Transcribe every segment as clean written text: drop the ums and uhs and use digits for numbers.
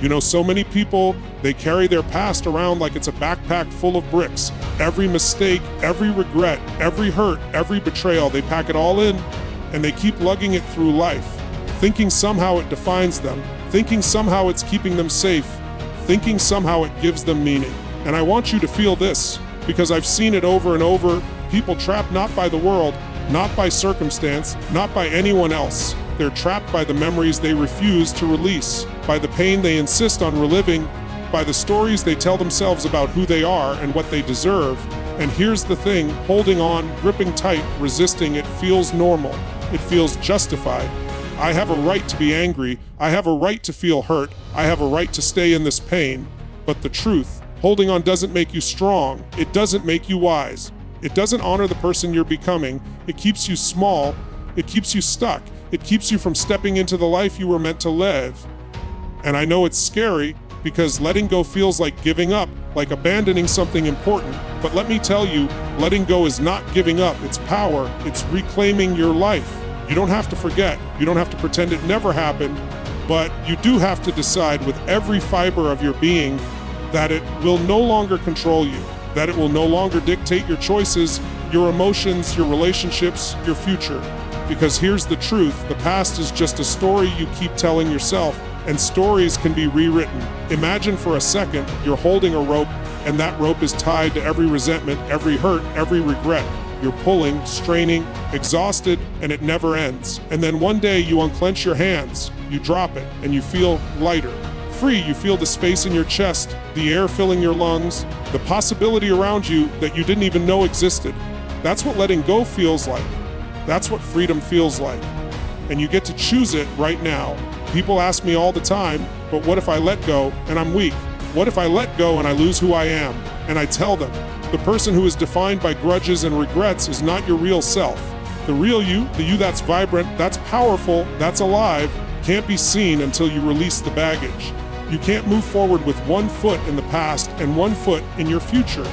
You know, so many people, they carry their past around like it's a backpack full of bricks. Every mistake, every regret, every hurt, every betrayal, they pack it all in and they keep lugging it through life, thinking somehow it defines them, thinking somehow it's keeping them safe, thinking somehow it gives them meaning. And I want you to feel this, because I've seen it over and over. People trapped not by the world, not by circumstance, not by anyone else. They're trapped by the memories they refuse to release, by the pain they insist on reliving, by the stories they tell themselves about who they are and what they deserve. And here's the thing, holding on, gripping tight, resisting, it feels normal. It feels justified. I have a right to be angry. I have a right to feel hurt. I have a right to stay in this pain. But the truth, holding on doesn't make you strong. It doesn't make you wise. It doesn't honor the person you're becoming. It keeps you small. It keeps you stuck. It keeps you from stepping into the life you were meant to live. And I know it's scary because letting go feels like giving up, like abandoning something important. But let me tell you, letting go is not giving up. It's power. It's reclaiming your life. You don't have to forget. You don't have to pretend it never happened. But you do have to decide with every fiber of your being that it will no longer control you, that it will no longer dictate your choices, your emotions, your relationships, your future. Because here's the truth, the past is just a story you keep telling yourself, and stories can be rewritten. Imagine for a second you're holding a rope, and that rope is tied to every resentment, every hurt, every regret. You're pulling, straining, exhausted, and it never ends. And then one day you unclench your hands, you drop it, and you feel lighter. Free, you feel the space in your chest, the air filling your lungs, the possibility around you that you didn't even know existed. That's what letting go feels like. That's what freedom feels like. And you get to choose it right now. People ask me all the time, but what if I let go and I'm weak? What if I let go and I lose who I am? And I tell them, the person who is defined by grudges and regrets is not your real self. The real you, the you that's vibrant, that's powerful, that's alive, can't be seen until you release the baggage. You can't move forward with 1 foot in the past and 1 foot in your future.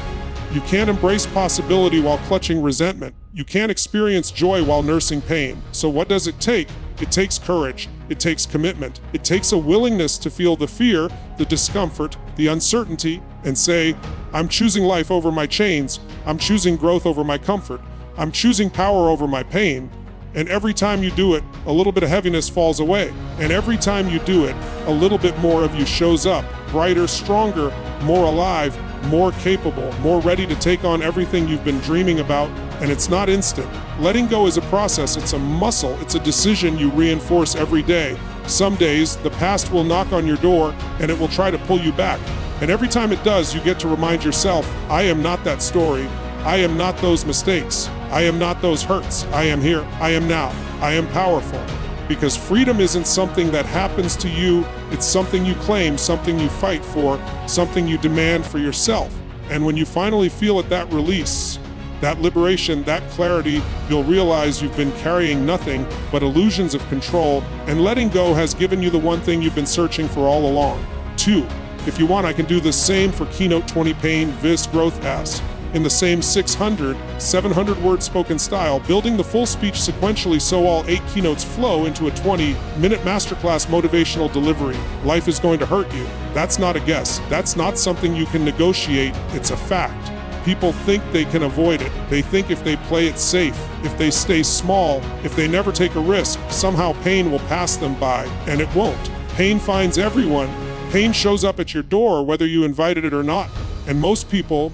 You can't embrace possibility while clutching resentment. You can't experience joy while nursing pain. So what does it take? It takes courage. It takes commitment. It takes a willingness to feel the fear, the discomfort, the uncertainty, and say, I'm choosing life over my chains. I'm choosing growth over my comfort. I'm choosing power over my pain. And every time you do it, a little bit of heaviness falls away. And every time you do it, a little bit more of you shows up, brighter, stronger, more alive, more capable, more ready to take on everything you've been dreaming about. And it's not instant. Letting go is a process, it's a muscle, it's a decision you reinforce every day. Some days, the past will knock on your door and it will try to pull you back. And every time it does, you get to remind yourself, I am not that story. I am not those mistakes. I am not those hurts. I am here. I am now. I am powerful. Because freedom isn't something that happens to you. It's something you claim, something you fight for, something you demand for yourself. And when you finally feel it, that release, that liberation, that clarity, you'll realize you've been carrying nothing but illusions of control, and letting go has given you the one thing you've been searching for all along. 2. If you want, I can do the same for Keynote 20 Pain Vis Growth S. In the same 600, 700-word spoken style, building the full speech sequentially so all 8 keynotes flow into a 20-minute masterclass motivational delivery. Life is going to hurt you. That's not a guess. That's not something you can negotiate. It's a fact. People think they can avoid it. They think if they play it safe, if they stay small, if they never take a risk, somehow pain will pass them by. And it won't. Pain finds everyone. Pain shows up at your door whether you invited it or not. And most people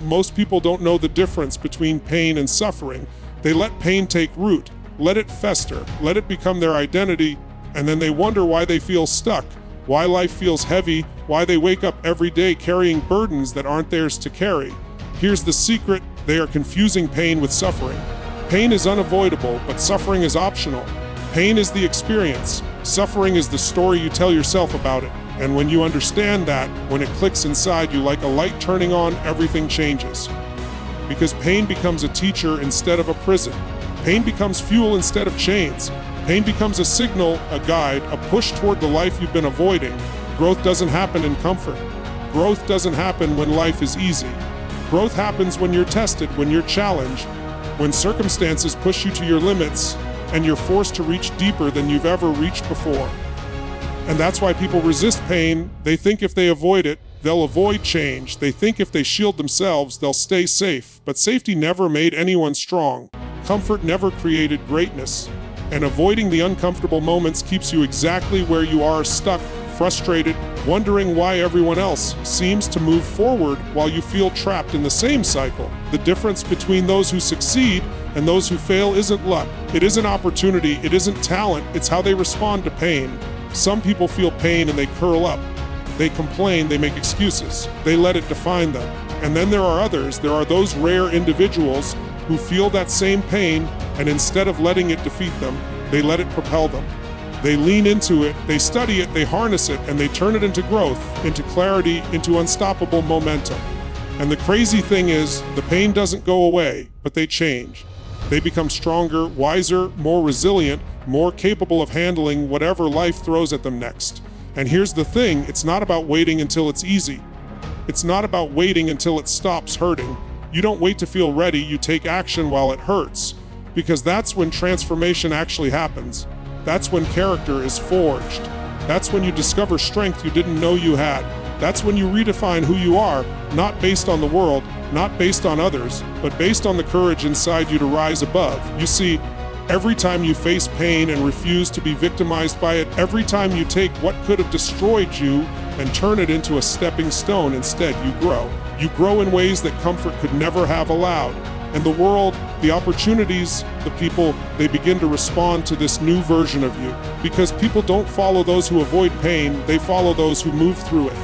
don't know the difference between pain and suffering. They let pain take root, let it fester, let it become their identity, and then they wonder why they feel stuck, why life feels heavy, why they wake up every day carrying burdens that aren't theirs to carry. Here's the secret: they are confusing pain with suffering. Pain is unavoidable, but suffering is optional. Pain is the experience. Suffering is the story you tell yourself about it. And when you understand that, when it clicks inside you like a light turning on, everything changes. Because pain becomes a teacher instead of a prison. Pain becomes fuel instead of chains. Pain becomes a signal, a guide, a push toward the life you've been avoiding. Growth doesn't happen in comfort. Growth doesn't happen when life is easy. Growth happens when you're tested, when you're challenged, when circumstances push you to your limits, and you're forced to reach deeper than you've ever reached before. And that's why people resist pain. They think if they avoid it, they'll avoid change. They think if they shield themselves, they'll stay safe. But safety never made anyone strong. Comfort never created greatness. And avoiding the uncomfortable moments keeps you exactly where you are, stuck, frustrated, wondering why everyone else seems to move forward while you feel trapped in the same cycle. The difference between those who succeed and those who fail isn't luck. It isn't opportunity. It isn't talent. It's how they respond to pain. Some people feel pain and they curl up. They complain, they make excuses. They let it define them. And then there are others. There are those rare individuals who feel that same pain, and instead of letting it defeat them, they let it propel them. They lean into it, they study it, they harness it, and they turn it into growth, into clarity, into unstoppable momentum. And the crazy thing is, the pain doesn't go away, but they change. They become stronger, wiser, more resilient, more capable of handling whatever life throws at them next. And here's the thing, it's not about waiting until it's easy. It's not about waiting until it stops hurting. You don't wait to feel ready, you take action while it hurts. Because that's when transformation actually happens. That's when character is forged. That's when you discover strength you didn't know you had. That's when you redefine who you are, not based on the world, not based on others, but based on the courage inside you to rise above. You see, every time you face pain and refuse to be victimized by it, every time you take what could have destroyed you and turn it into a stepping stone, instead you grow. You grow in ways that comfort could never have allowed. And the world, the opportunities, the people, they begin to respond to this new version of you. Because people don't follow those who avoid pain, they follow those who move through it.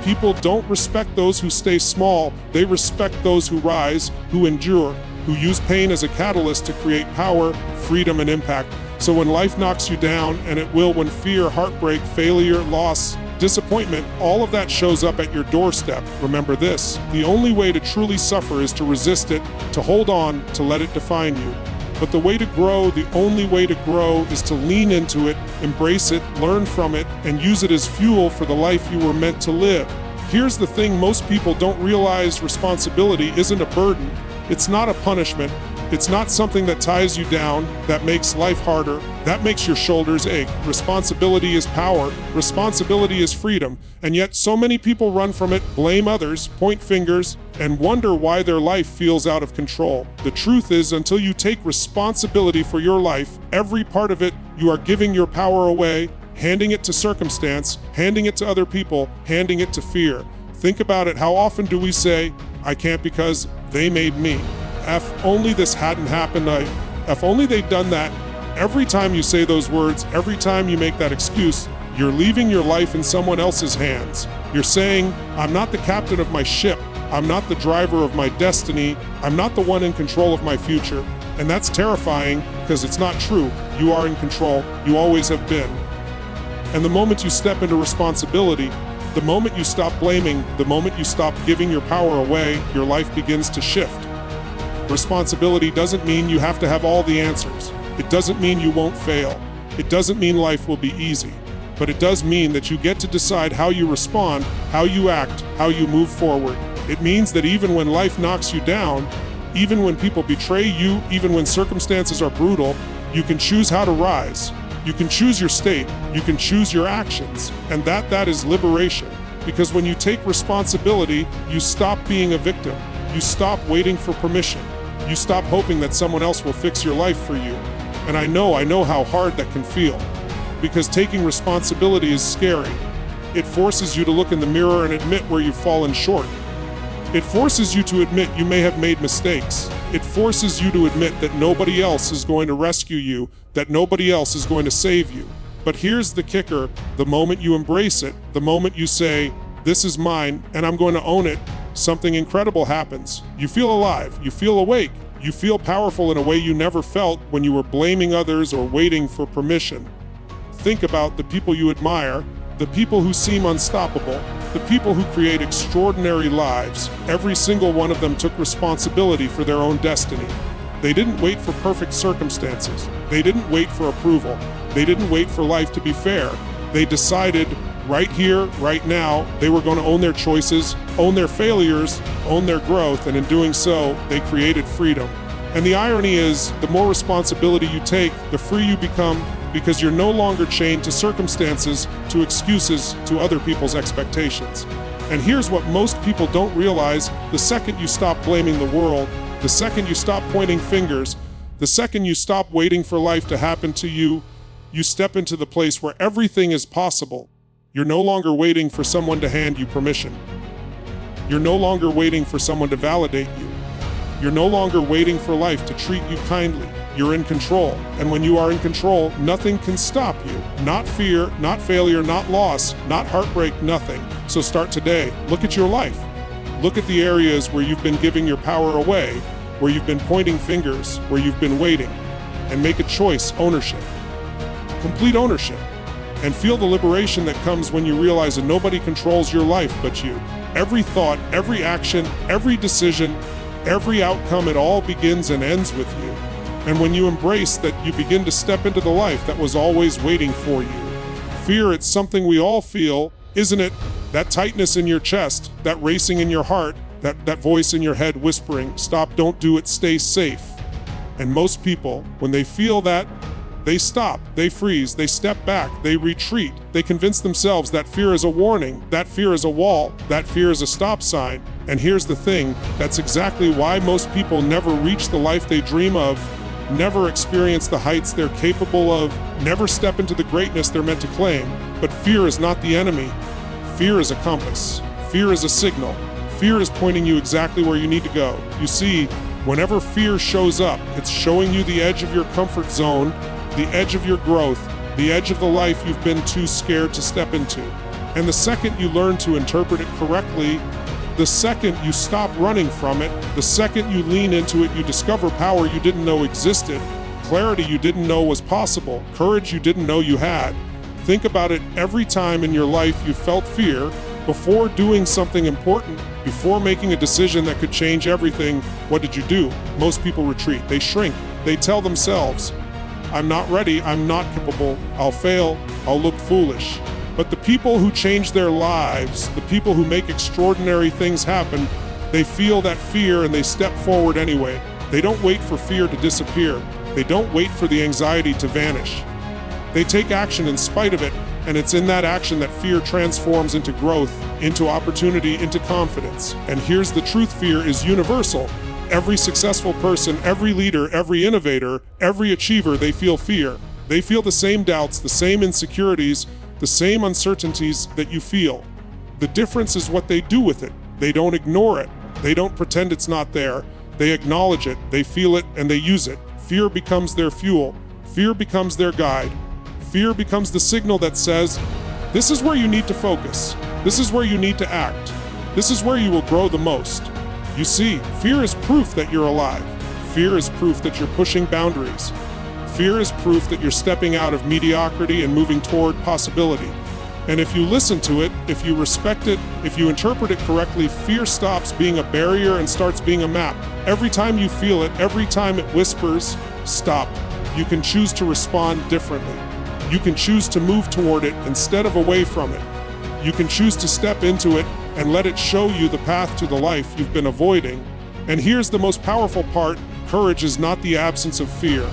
People don't respect those who stay small, they respect those who rise, who endure, who use pain as a catalyst to create power, freedom, and impact. So when life knocks you down, and it will when fear, heartbreak, failure, loss, disappointment, all of that shows up at your doorstep, remember this: the only way to truly suffer is to resist it, to hold on, to let it define you. But the way to grow, the only way to grow, is to lean into it, embrace it, learn from it, and use it as fuel for the life you were meant to live. Here's the thing most people don't realize: responsibility isn't a burden. It's not a punishment. It's not something that ties you down, that makes life harder, that makes your shoulders ache. Responsibility is power. Responsibility is freedom. And yet so many people run from it, blame others, point fingers, and wonder why their life feels out of control. The truth is, until you take responsibility for your life, every part of it, you are giving your power away, handing it to circumstance, handing it to other people, handing it to fear. Think about it. How often do we say, I can't because they made me? If only this hadn't happened, if only they'd done that. Every time you say those words, every time you make that excuse, you're leaving your life in someone else's hands. You're saying, I'm not the captain of my ship. I'm not the driver of my destiny. I'm not the one in control of my future. And that's terrifying because it's not true. You are in control. You always have been. And the moment you step into responsibility, the moment you stop blaming, the moment you stop giving your power away, your life begins to shift. Responsibility doesn't mean you have to have all the answers. It doesn't mean you won't fail. It doesn't mean life will be easy. But it does mean that you get to decide how you respond, how you act, how you move forward. It means that even when life knocks you down, even when people betray you, even when circumstances are brutal, you can choose how to rise. You can choose your state. You can choose your actions. And that is liberation. Because when you take responsibility, you stop being a victim. You stop waiting for permission. You stop hoping that someone else will fix your life for you. And I know how hard that can feel. Because taking responsibility is scary. It forces you to look in the mirror and admit where you've fallen short. It forces you to admit you may have made mistakes. It forces you to admit that nobody else is going to rescue you, that nobody else is going to save you. But here's the kicker: the moment you embrace it, the moment you say, this is mine and I'm going to own it, something incredible happens. You feel alive, you feel awake, you feel powerful in a way you never felt when you were blaming others or waiting for permission. Think about the people you admire, the people who seem unstoppable, the people who create extraordinary lives. Every single one of them took responsibility for their own destiny. They didn't wait for perfect circumstances. They didn't wait for approval. They didn't wait for life to be fair. They decided right here, right now, they were going to own their choices, own their failures, own their growth, and in doing so, they created freedom. And the irony is, the more responsibility you take, the freer you become, because you're no longer chained to circumstances, to excuses, to other people's expectations. And here's what most people don't realize: the second you stop blaming the world, the second you stop pointing fingers, the second you stop waiting for life to happen to you, you step into the place where everything is possible. You're no longer waiting for someone to hand you permission. You're no longer waiting for someone to validate you. You're no longer waiting for life to treat you kindly. You're in control. And when you are in control, nothing can stop you. Not fear, not failure, not loss, not heartbreak, nothing. So start today. Look at your life. Look at the areas where you've been giving your power away, where you've been pointing fingers, where you've been waiting, and make a choice: ownership. Complete ownership. And feel the liberation that comes when you realize that nobody controls your life but you. Every thought, every action, every decision, every outcome, it all begins and ends with you. And when you embrace that, you begin to step into the life that was always waiting for you. Fear, it's something we all feel, isn't it? That tightness in your chest, that racing in your heart, that voice in your head whispering, stop, don't do it, stay safe. And most people, when they feel that, they stop, they freeze, they step back, they retreat. They convince themselves that fear is a warning, that fear is a wall, that fear is a stop sign. And here's the thing, that's exactly why most people never reach the life they dream of, never experience the heights they're capable of, never step into the greatness they're meant to claim. But fear is not the enemy. Fear is a compass. Fear is a signal. Fear is pointing you exactly where you need to go. You see, whenever fear shows up, it's showing you the edge of your comfort zone, the edge of your growth, the edge of the life you've been too scared to step into. And the second you learn to interpret it correctly, the second you stop running from it, the second you lean into it, you discover power you didn't know existed, clarity you didn't know was possible, courage you didn't know you had. Think about it: every time in your life you felt fear, before doing something important, before making a decision that could change everything, what did you do? Most people retreat, they shrink, they tell themselves, I'm not ready, I'm not capable, I'll fail, I'll look foolish. But the people who change their lives, the people who make extraordinary things happen, they feel that fear and they step forward anyway. They don't wait for fear to disappear. They don't wait for the anxiety to vanish. They take action in spite of it, and it's in that action that fear transforms into growth, into opportunity, into confidence. And here's the truth: fear is universal. Every successful person, every leader, every innovator, every achiever, they feel fear. They feel the same doubts, the same insecurities, the same uncertainties that you feel. The difference is what they do with it. They don't ignore it. They don't pretend it's not there. They acknowledge it, they feel it, and they use it. Fear becomes their fuel. Fear becomes their guide. Fear becomes the signal that says, this is where you need to focus. This is where you need to act. This is where you will grow the most. You see, fear is proof that you're alive. Fear is proof that you're pushing boundaries. Fear is proof that you're stepping out of mediocrity and moving toward possibility. And if you listen to it, if you respect it, if you interpret it correctly, fear stops being a barrier and starts being a map. Every time you feel it, every time it whispers, stop. You can choose to respond differently. You can choose to move toward it instead of away from it. You can choose to step into it and let it show you the path to the life you've been avoiding. And here's the most powerful part: courage is not the absence of fear.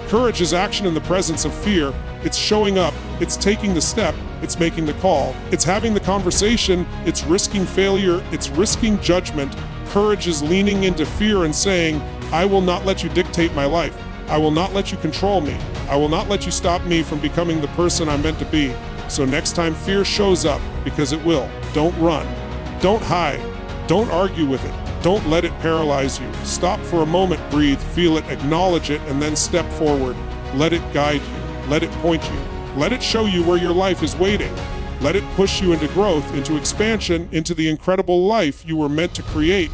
Courage is action in the presence of fear. It's showing up, it's taking the step, it's making the call, it's having the conversation, it's risking failure, it's risking judgment. Courage is leaning into fear and saying, I will not let you dictate my life. I will not let you control me. I will not let you stop me from becoming the person I'm meant to be. So next time fear shows up, because it will, don't run. Don't hide. Don't argue with it. Don't let it paralyze you. Stop for a moment, breathe, feel it, acknowledge it, and then step forward. Let it guide you. Let it point you. Let it show you where your life is waiting. Let it push you into growth, into expansion, into the incredible life you were meant to create.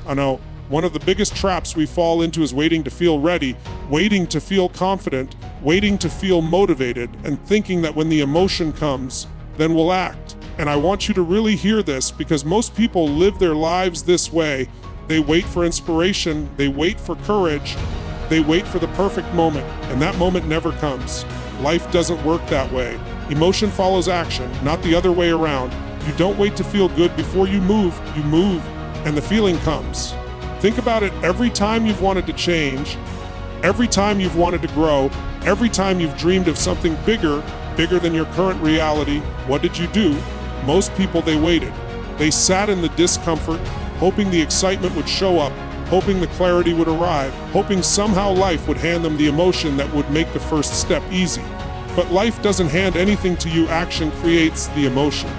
I know, one of the biggest traps we fall into is waiting to feel ready, waiting to feel confident, waiting to feel motivated, and thinking that when the emotion comes, then we'll act. And I want you to really hear this, because most people live their lives this way. They wait for inspiration, they wait for courage, they wait for the perfect moment, and that moment never comes. Life doesn't work that way. Emotion follows action, not the other way around. You don't wait to feel good before you move, and the feeling comes. Think about it: every time you've wanted to change, every time you've wanted to grow, Every time you've dreamed of something bigger than your current reality, what did you do? Most people, they waited. They sat in the discomfort, hoping the excitement would show up, hoping the clarity would arrive, hoping somehow life would hand them the emotion that would make the first step easy. But life doesn't hand anything to you. Action creates the emotion.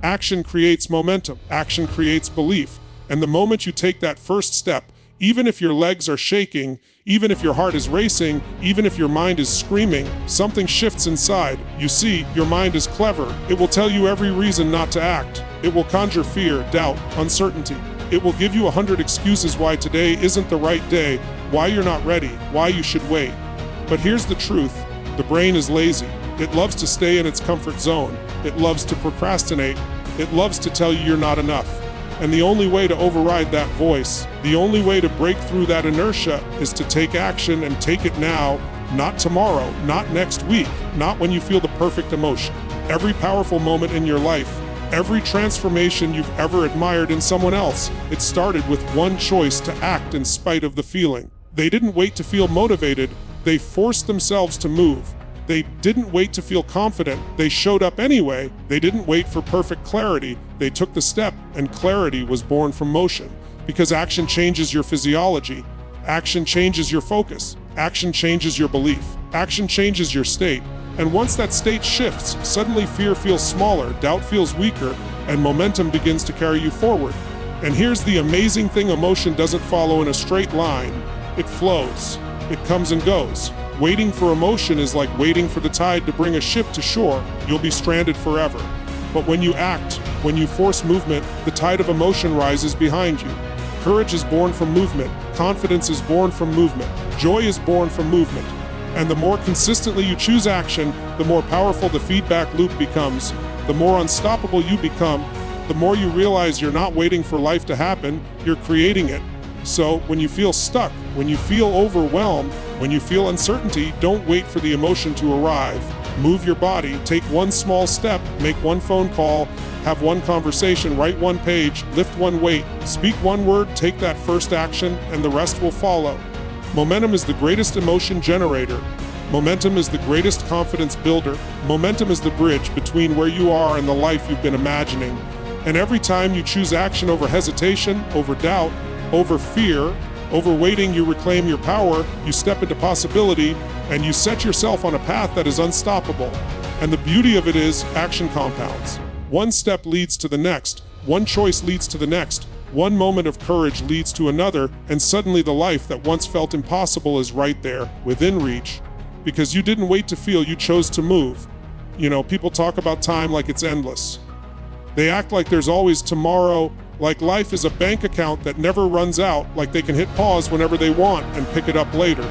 Action creates momentum. Action creates belief. And the moment you take that first step, even if your legs are shaking, even if your heart is racing, even if your mind is screaming, something shifts inside. You see, your mind is clever. It will tell you every reason not to act. It will conjure fear, doubt, uncertainty. It will give you 100 excuses why today isn't the right day, why you're not ready, why you should wait. But here's the truth. The brain is lazy. It loves to stay in its comfort zone. It loves to procrastinate. It loves to tell you you're not enough. And the only way to override that voice, the only way to break through that inertia is to take action and take it now, not tomorrow, not next week, not when you feel the perfect emotion. Every powerful moment in your life, every transformation you've ever admired in someone else, it started with one choice to act in spite of the feeling. They didn't wait to feel motivated, they forced themselves to move. They didn't wait to feel confident, they showed up anyway. They didn't wait for perfect clarity, they took the step, and clarity was born from motion. Because action changes your physiology, action changes your focus, action changes your belief, action changes your state. And once that state shifts, suddenly fear feels smaller, doubt feels weaker, and momentum begins to carry you forward. And here's the amazing thing, emotion doesn't follow in a straight line, it flows, it comes and goes. Waiting for emotion is like waiting for the tide to bring a ship to shore. You'll be stranded forever. But when you act, when you force movement, the tide of emotion rises behind you. Courage is born from movement. Confidence is born from movement. Joy is born from movement. And the more consistently you choose action, the more powerful the feedback loop becomes. The more unstoppable you become, the more you realize you're not waiting for life to happen, you're creating it. So when you feel stuck, when you feel overwhelmed, when you feel uncertainty, don't wait for the emotion to arrive. Move your body, take one small step, make one phone call, have one conversation, write one page, lift one weight, speak one word, take that first action, and the rest will follow. Momentum is the greatest emotion generator. Momentum is the greatest confidence builder. Momentum is the bridge between where you are and the life you've been imagining. And every time you choose action over hesitation, over doubt, over fear, over waiting, you reclaim your power, you step into possibility, and you set yourself on a path that is unstoppable. And the beauty of it is, action compounds. One step leads to the next, one choice leads to the next, one moment of courage leads to another, and suddenly the life that once felt impossible is right there, within reach. Because you didn't wait to feel, you chose to move. You know, people talk about time like it's endless. They act like there's always tomorrow, like life is a bank account that never runs out, like they can hit pause whenever they want and pick it up later.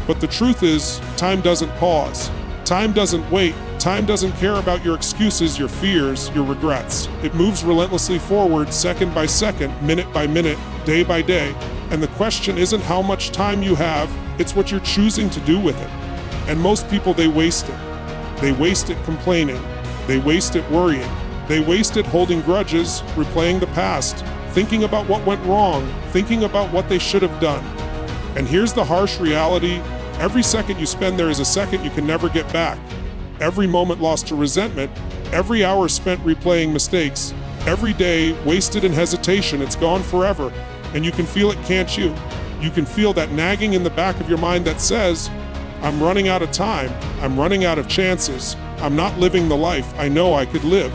But the truth is, time doesn't pause. Time doesn't wait. Time doesn't care about your excuses, your fears, your regrets. It moves relentlessly forward, second by second, minute by minute, day by day. And the question isn't how much time you have, it's what you're choosing to do with it. And most people, they waste it. They waste it complaining. They waste it worrying. They waste it holding grudges, replaying the past, thinking about what went wrong, thinking about what they should have done. And here's the harsh reality. Every second you spend there is a second you can never get back. Every moment lost to resentment, every hour spent replaying mistakes, every day wasted in hesitation, it's gone forever. And you can feel it, can't you? You can feel that nagging in the back of your mind that says, I'm running out of time, I'm running out of chances, I'm not living the life I know I could live.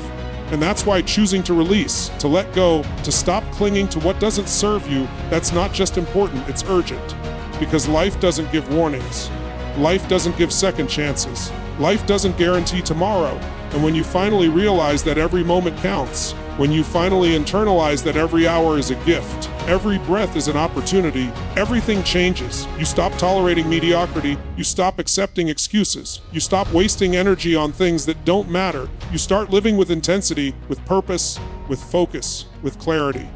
And that's why choosing to release, to let go, to stop clinging to what doesn't serve you, that's not just important, it's urgent. Because life doesn't give warnings. Life doesn't give second chances. Life doesn't guarantee tomorrow. And when you finally realize that every moment counts, when you finally internalize that every hour is a gift, every breath is an opportunity, everything changes. You stop tolerating mediocrity, you stop accepting excuses, you stop wasting energy on things that don't matter. You start living with intensity, with purpose, with focus, with clarity.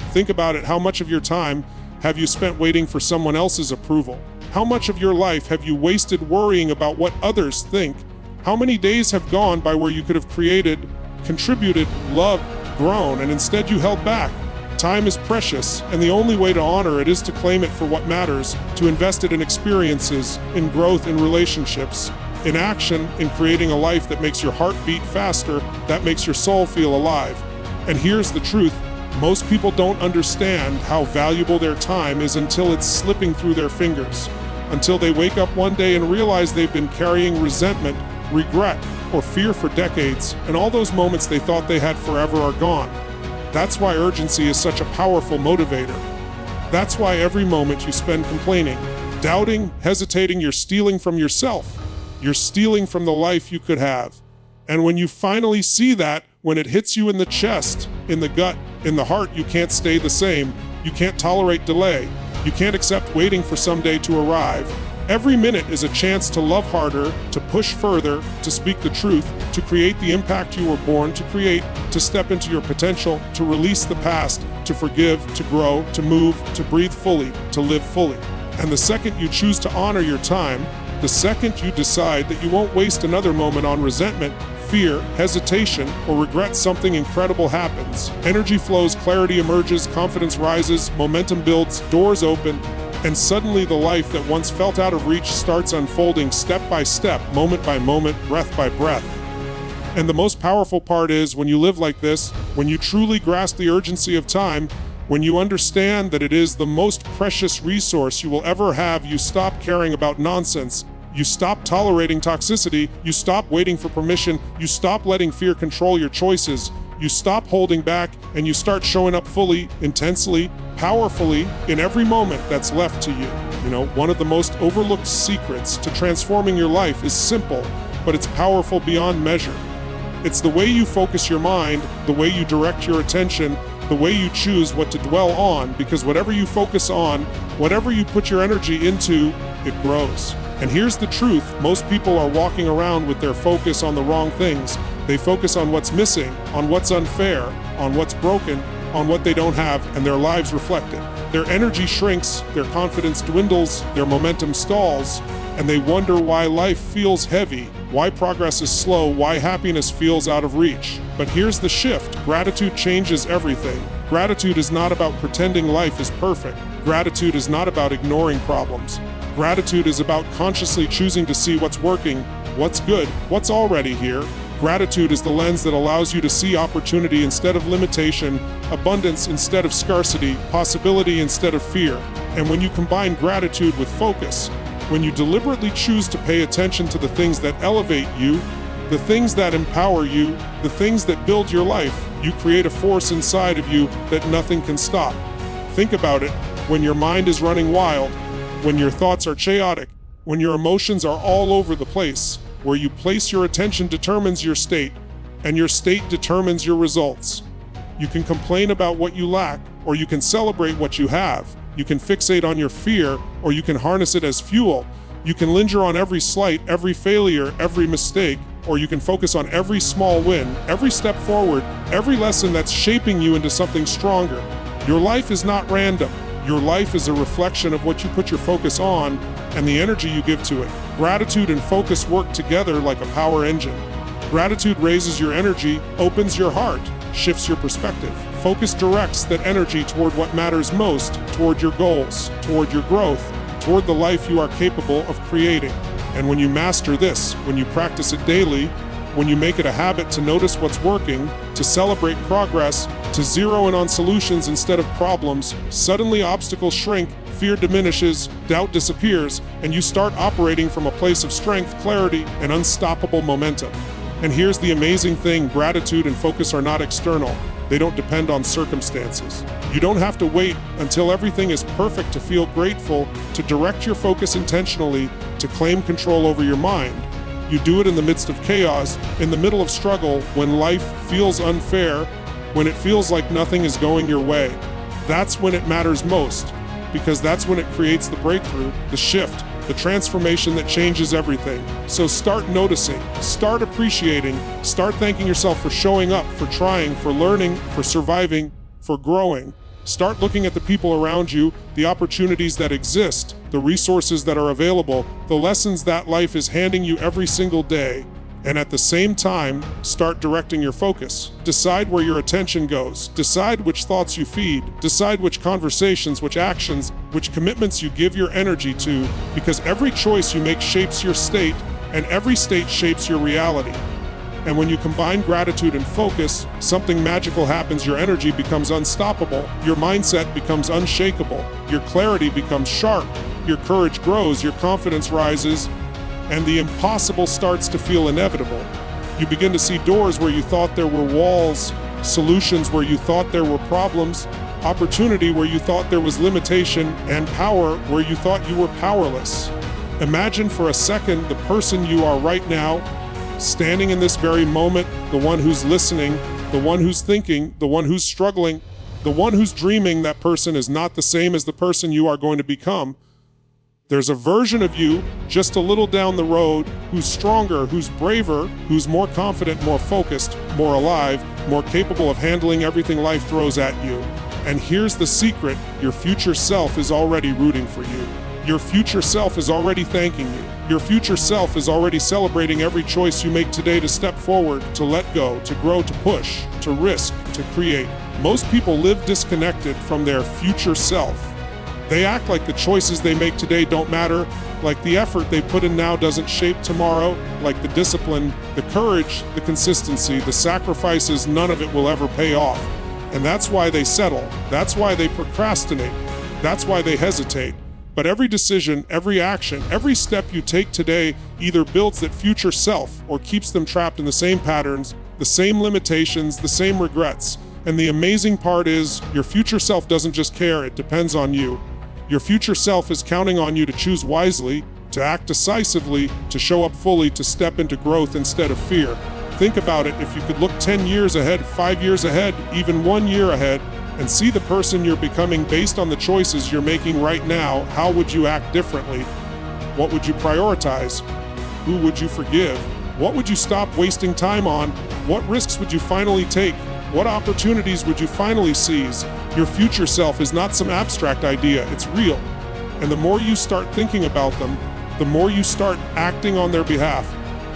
Think about it, how much of your time have you spent waiting for someone else's approval? How much of your life have you wasted worrying about what others think? How many days have gone by where you could have created, contributed, loved, grown, and instead you held back? Time is precious, and the only way to honor it is to claim it for what matters, to invest it in experiences, in growth, in relationships, in action, in creating a life that makes your heart beat faster, that makes your soul feel alive. And here's the truth. Most people don't understand how valuable their time is until it's slipping through their fingers, until they wake up one day and realize they've been carrying resentment, regret, or fear for decades, and all those moments they thought they had forever are gone. That's why urgency is such a powerful motivator. That's why every moment you spend complaining, doubting, hesitating, you're stealing from yourself. You're stealing from the life you could have. And when you finally see that, when it hits you in the chest, in the gut, in the heart, you can't stay the same. You can't tolerate delay. You can't accept waiting for someday to arrive. Every minute is a chance to love harder, to push further, to speak the truth, to create the impact you were born to create, to step into your potential, to release the past, to forgive, to grow, to move, to breathe fully, to live fully. And the second you choose to honor your time, the second you decide that you won't waste another moment on resentment, fear, hesitation, or regret, something incredible happens. Energy flows, clarity emerges, confidence rises, momentum builds, doors open, and suddenly the life that once felt out of reach starts unfolding step by step, moment by moment, breath by breath. And the most powerful part is when you live like this, when you truly grasp the urgency of time, when you understand that it is the most precious resource you will ever have, you stop caring about nonsense. You stop tolerating toxicity. You stop waiting for permission. You stop letting fear control your choices. You stop holding back, and you start showing up fully, intensely, powerfully in every moment that's left to you. One of the most overlooked secrets to transforming your life is simple, but it's powerful beyond measure. It's the way you focus your mind, the way you direct your attention, the way you choose what to dwell on, because whatever you focus on, whatever you put your energy into, it grows. And here's the truth, most people are walking around with their focus on the wrong things. They focus on what's missing, on what's unfair, on what's broken, on what they don't have, and their lives reflect it. Their energy shrinks, their confidence dwindles, their momentum stalls, and they wonder why life feels heavy, why progress is slow, why happiness feels out of reach. But here's the shift. Gratitude changes everything. Gratitude is not about pretending life is perfect. Gratitude is not about ignoring problems. Gratitude is about consciously choosing to see what's working, what's good, what's already here. Gratitude is the lens that allows you to see opportunity instead of limitation, abundance instead of scarcity, possibility instead of fear. And when you combine gratitude with focus, when you deliberately choose to pay attention to the things that elevate you, the things that empower you, the things that build your life, you create a force inside of you that nothing can stop. Think about it. When your mind is running wild, when your thoughts are chaotic, when your emotions are all over the place, where you place your attention determines your state, and your state determines your results. You can complain about what you lack, or you can celebrate what you have. You can fixate on your fear, or you can harness it as fuel. You can linger on every slight, every failure, every mistake, or you can focus on every small win, every step forward, every lesson that's shaping you into something stronger. Your life is not random. Your life is a reflection of what you put your focus on and the energy you give to it. Gratitude and focus work together like a power engine. Gratitude raises your energy, opens your heart, shifts your perspective. Focus directs that energy toward what matters most, toward your goals, toward your growth, toward the life you are capable of creating. And when you master this, when you practice it daily, when you make it a habit to notice what's working, to celebrate progress, to zero in on solutions instead of problems, suddenly obstacles shrink, fear diminishes, doubt disappears, and you start operating from a place of strength, clarity, and unstoppable momentum. And here's the amazing thing, gratitude and focus are not external. They don't depend on circumstances. You don't have to wait until everything is perfect to feel grateful, to direct your focus intentionally, to claim control over your mind. You do it in the midst of chaos, in the middle of struggle, when life feels unfair, when it feels like nothing is going your way. That's when it matters most, because that's when it creates the breakthrough, the shift, the transformation that changes everything. So start noticing, start appreciating, start thanking yourself for showing up, for trying, for learning, for surviving, for growing. Start looking at the people around you, the opportunities that exist, the resources that are available, the lessons that life is handing you every single day. And at the same time, start directing your focus. Decide where your attention goes. Decide which thoughts you feed. Decide which conversations, which actions, which commitments you give your energy to, because every choice you make shapes your state, and every state shapes your reality. And when you combine gratitude and focus, something magical happens. Your energy becomes unstoppable. Your mindset becomes unshakable. Your clarity becomes sharp. Your courage grows. Your confidence rises. And the impossible starts to feel inevitable. You begin to see doors where you thought there were walls, solutions where you thought there were problems, opportunity where you thought there was limitation, and power where you thought you were powerless. Imagine for a second the person you are right now, standing in this very moment, the one who's listening, the one who's thinking, the one who's struggling, the one who's dreaming. That person is not the same as the person you are going to become. There's a version of you just a little down the road who's stronger, who's braver, who's more confident, more focused, more alive, more capable of handling everything life throws at you. And here's the secret: your future self is already rooting for you. Your future self is already thanking you. Your future self is already celebrating every choice you make today to step forward, to let go, to grow, to push, to risk, to create. Most people live disconnected from their future self. They act like the choices they make today don't matter, like the effort they put in now doesn't shape tomorrow, like the discipline, the courage, the consistency, the sacrifices, none of it will ever pay off. And that's why they settle. That's why they procrastinate. That's why they hesitate. But every decision, every action, every step you take today either builds that future self or keeps them trapped in the same patterns, the same limitations, the same regrets. And the amazing part is, your future self doesn't just care, it depends on you. Your future self is counting on you to choose wisely, to act decisively, to show up fully, to step into growth instead of fear. Think about it. If you could look 10 years ahead, 5 years ahead, even 1 year ahead, and see the person you're becoming based on the choices you're making right now, how would you act differently? What would you prioritize? Who would you forgive? What would you stop wasting time on? What risks would you finally take? What opportunities would you finally seize? Your future self is not some abstract idea, it's real. And the more you start thinking about them, the more you start acting on their behalf,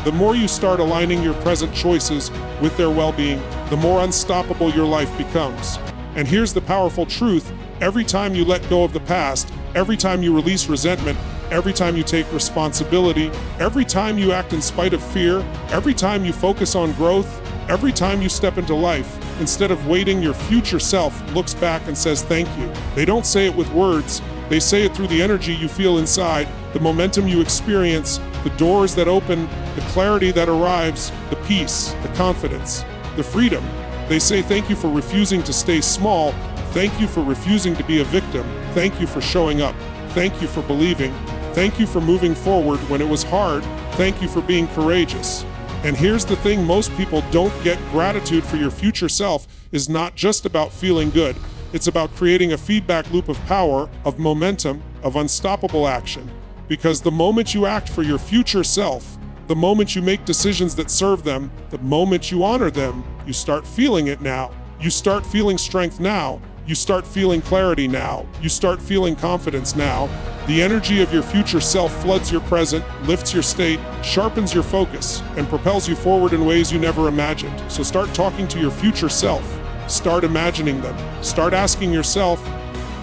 the more you start aligning your present choices with their well-being, the more unstoppable your life becomes. And here's the powerful truth: every time you let go of the past, every time you release resentment, every time you take responsibility, every time you act in spite of fear, every time you focus on growth, every time you step into life, instead of waiting, your future self looks back and says thank you. They don't say it with words, they say it through the energy you feel inside, the momentum you experience, the doors that open, the clarity that arrives, the peace, the confidence, the freedom. They say thank you for refusing to stay small, thank you for refusing to be a victim, thank you for showing up, thank you for believing, thank you for moving forward when it was hard, thank you for being courageous. And here's the thing most people don't get: gratitude for your future self is not just about feeling good. It's about creating a feedback loop of power, of momentum, of unstoppable action. Because the moment you act for your future self, the moment you make decisions that serve them, the moment you honor them, you start feeling it now. You start feeling strength now. You start feeling clarity now. You start feeling confidence now. The energy of your future self floods your present, lifts your state, sharpens your focus, and propels you forward in ways you never imagined. So start talking to your future self. Start imagining them. Start asking yourself,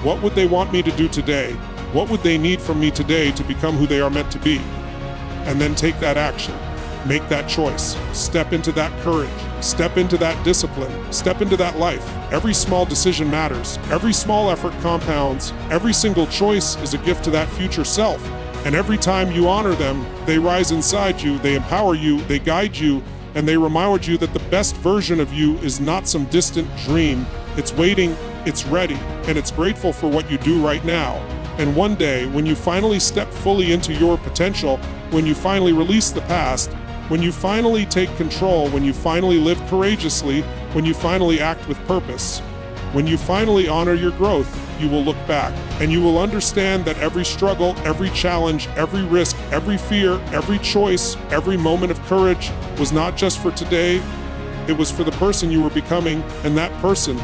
what would they want me to do today? What would they need from me today to become who they are meant to be? And then take that action. Make that choice. Step into that courage. Step into that discipline. Step into that life. Every small decision matters. Every small effort compounds. Every single choice is a gift to that future self. And every time you honor them, they rise inside you, they empower you, they guide you, and they remind you that the best version of you is not some distant dream. It's waiting, it's ready, and it's grateful for what you do right now. And one day, when you finally step fully into your potential, when you finally release the past, when you finally take control, when you finally live courageously, when you finally act with purpose, when you finally honor your growth, you will look back and you will understand that every struggle, every challenge, every risk, every fear, every choice, every moment of courage was not just for today, it was for the person you were becoming, and that person